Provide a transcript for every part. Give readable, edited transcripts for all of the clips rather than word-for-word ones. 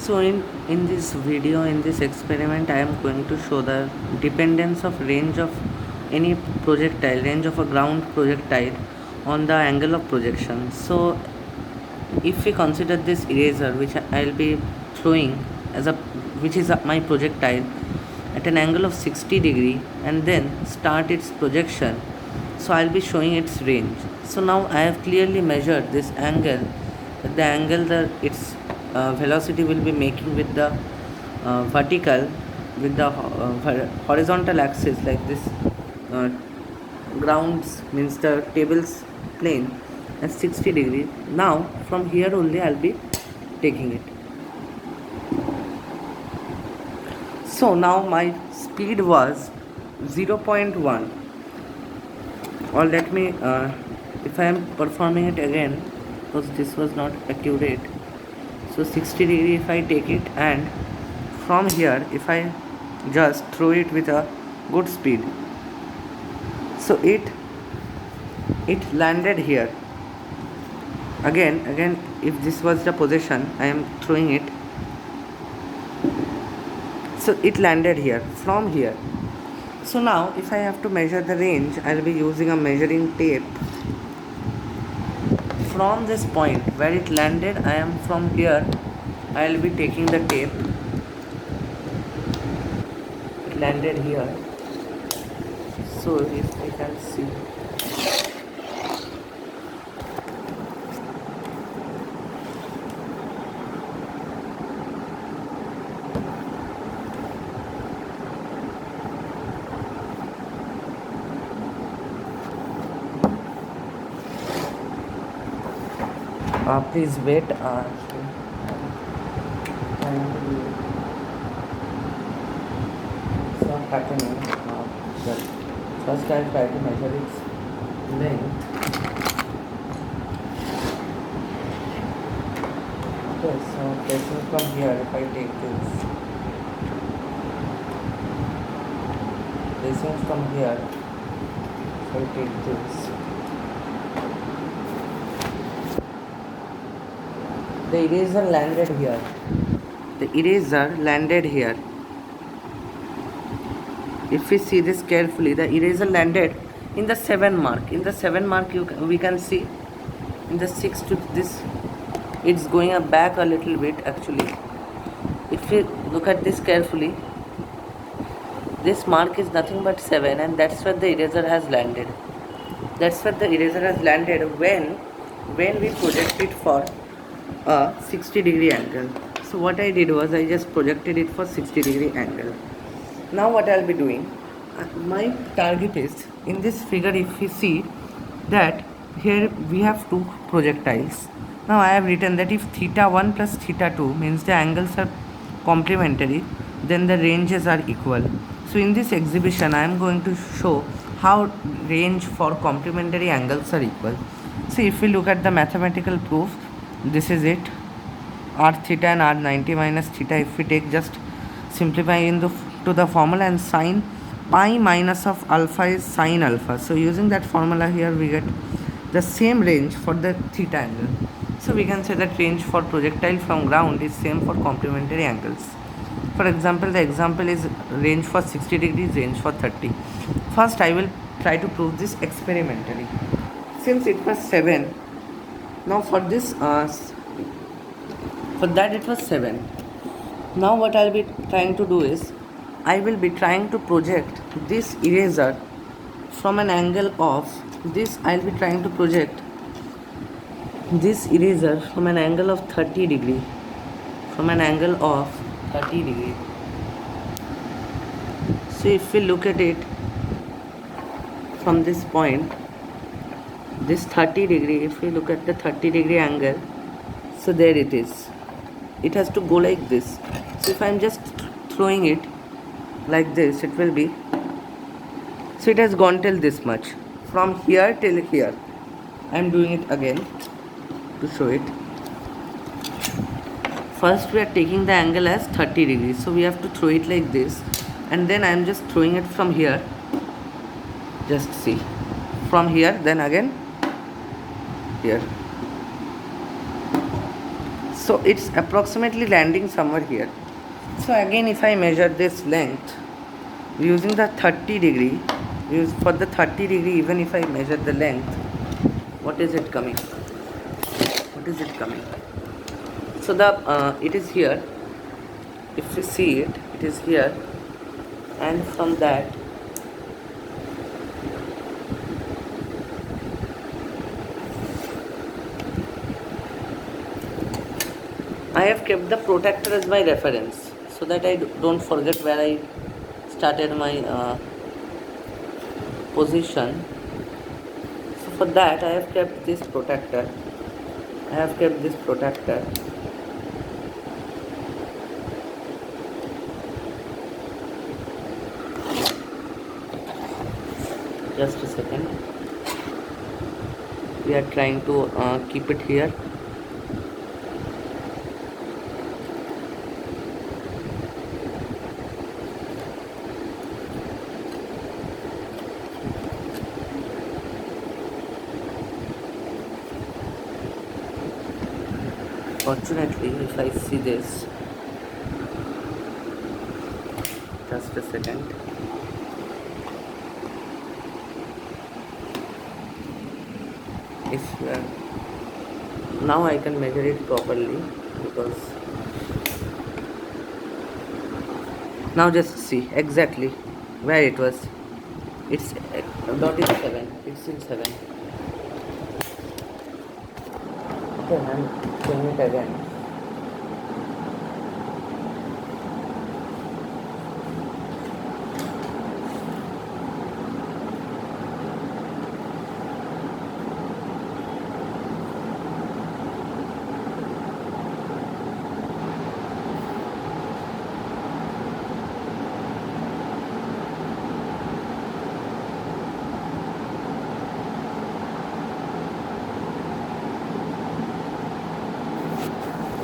So in this video, in this experiment, I am going to show the dependence of range of any projectile, range of a ground projectile on the angle of projection. So if we consider this eraser, which I'll be throwing as a, which is my projectile at an angle of 60 degree, and then start its projection, so I'll be showing its range. So now I have clearly measured this angle, the angle that its velocity will be making with the vertical, with the horizontal axis, like this uh, grounds means the table's plane at 60 degree. Now from here only I'll be taking it. So now my speed was 0.1, or let me if I am performing it again, because this was not accurate. So 60 degree if I take it, and from here if I just throw it with a good speed, so it landed here. Again, if this was the position I am throwing it, so it landed here from here. So now if I have to measure the range, I'll be using a measuring tape. From this point where it landed, I am from here, I'll be taking the tape. It landed here, so if I can see, please wait. It's not happening. But first I'll try to measure its length. Okay, so placing from here, if I take this, placing from here, if I take this, the eraser landed here. The eraser landed here. If we see this carefully, the eraser landed in the 7 mark. In the 7 mark, we can see in the 6 to this, it's going back a little bit actually. If we look at this carefully, this mark is nothing but 7, and that's where the eraser has landed. That's where the eraser has landed when we project it for a 60 degree angle. So what I did was I just projected it for 60 degree angle. Now what I'll be doing, my target is in this figure. If you see that here we have two projectiles. Now I have written that if theta 1 plus theta 2 means the angles are complementary, then the ranges are equal. So in this exhibition I am going to show how range for complementary angles are equal. So if we look at the mathematical proof, this is it. R theta and R 90 minus theta, if we take, just simplify to the formula, and sine pi minus of alpha is sine alpha. So using that formula here we get the same range for the theta angle. So we can say that range for projectile from ground is same for complementary angles. For example, the example is range for 60 degrees, range for 30. First I will try to prove this experimentally. Since it was 7, now for this for that it was 7. Now what I'll be trying to do is I will be trying to project this eraser from an angle of this. I'll be trying to project this eraser from an angle of 30 degree, from an angle of 30 degree. So if we look at it from this point, this 30 degree, if we look at the 30 degree angle, so there it is. It has to go like this. So if I'm just throwing it like this, it will be, so it has gone till this much, from here till here. I'm doing it again to show it. First we are taking the angle as 30 degrees, so we have to throw it like this, and then I'm just throwing it from here. Just see, from here, then again here. So it's approximately landing somewhere here. So again, if I measure this length using the 30 degree, for the 30 degree, even if I measure the length, what is it coming? What is it coming? So the it is here. If we see it, it is here, and from that I have kept the protractor as my reference so that I don't forget where I started my position. So for that I have kept this protractor. Just a second. We are trying to keep it here. Fortunately, if I see this, just a second. If now I can measure it properly, because now just see exactly where it was. It's dot is 7. It's in 7. Okay, I'm doing it again.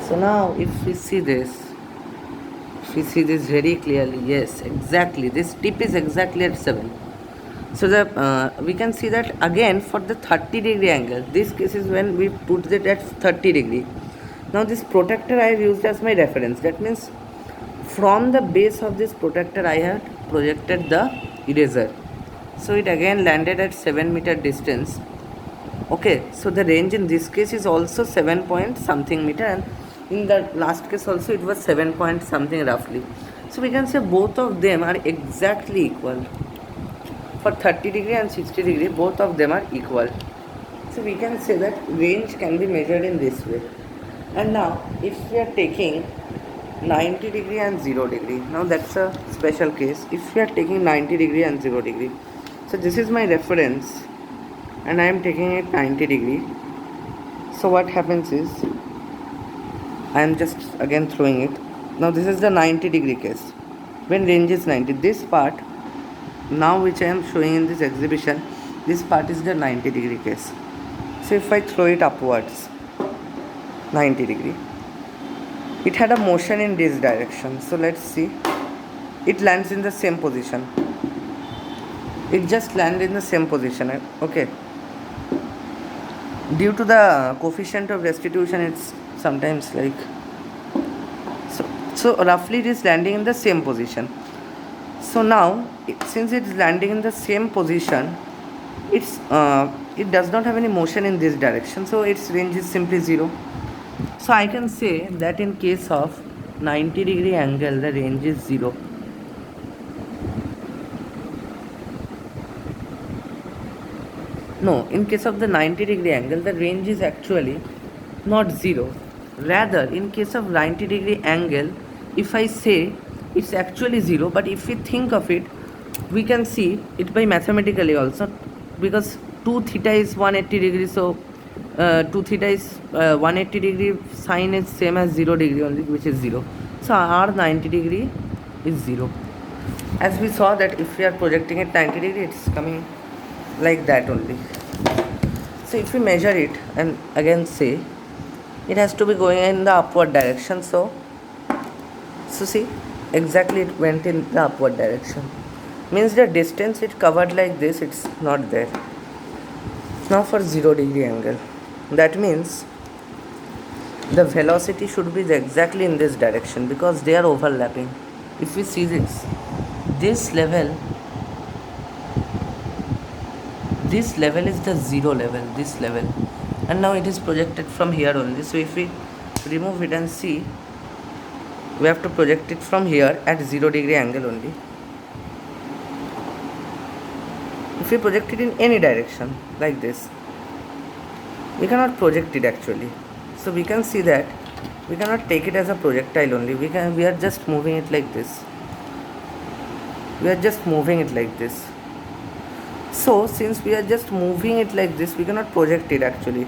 So now if we see this very clearly, yes, exactly, this tip is exactly at 7. So the we can see that again for the 30 degree angle. This case is when we put it at 30 degree. Now this protractor I have used as my reference. That means from the base of this protractor I had projected the eraser. So it again landed at 7 meter distance. Okay, so the range in this case is also 7 point something meter, and in the last case also it was 7 point something roughly. So we can say both of them are exactly equal. For 30 degree and 60 degree, both of them are equal. So we can say that range can be measured in this way. And now if we are taking 90 degree and 0 degree, now that's a special case. If we are taking 90 degree and 0 degree, so this is my reference and I am taking it 90 degree. So what happens is I am just again throwing it. Now this is the 90 degree case. When range is 90, this part now which I am showing in this exhibition, this part is the 90 degree case. So if I throw it upwards 90 degree, it had a motion in this direction. So let's see, it lands in the same position. It just lands in the same position. Okay, due to the coefficient of restitution, it's sometimes like so roughly it is landing in the same position. So now since it is landing in the same position, it does not have any motion in this direction, so its range is simply 0. So I can say that in case of 90 degree angle, the range is 0. No, in case of the 90 degree angle, the range is actually not 0. Rather, in case of 90 degree angle, if I say it's actually 0, but if we think of it, we can see it by mathematically also, because 2 theta is 180 degrees, so 2 theta is 180 degree, sine is same as 0 degree only, which is 0. So our 90 degree is 0. As we saw that if we are projecting at 90 degree, it's coming like that only. So if we measure it and again say, it has to be going in the upward direction. So see, exactly it went in the upward direction. Means the distance it covered like this, it's not there. Now for 0 degree angle, that means the velocity should be exactly in this direction because they are overlapping. If we see this level is the zero level, this level, and now it is projected from here only. So if we remove it and see, we have to project it from here at 0 degree angle only. If we project it in any direction like this, we cannot project it actually. So we can see that we cannot take it as a projectile only. We are just moving it like this. So since we are just moving it like this, we cannot project it actually,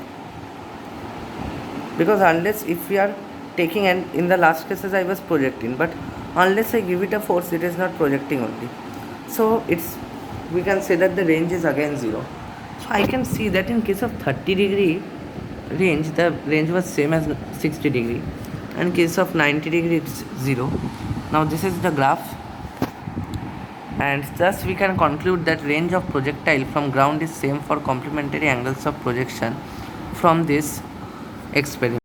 because unless if we are taking, and in the last cases I was projecting, but unless I give it a force, it is not projecting only. So we can say that the range is again 0. So I can see that in case of 30-degree range, the range was same as 60-degree, and in case of 90-degree it's 0. Now this is the graph, and thus we can conclude that range of projectile from ground is same for complementary angles of projection from this experiment.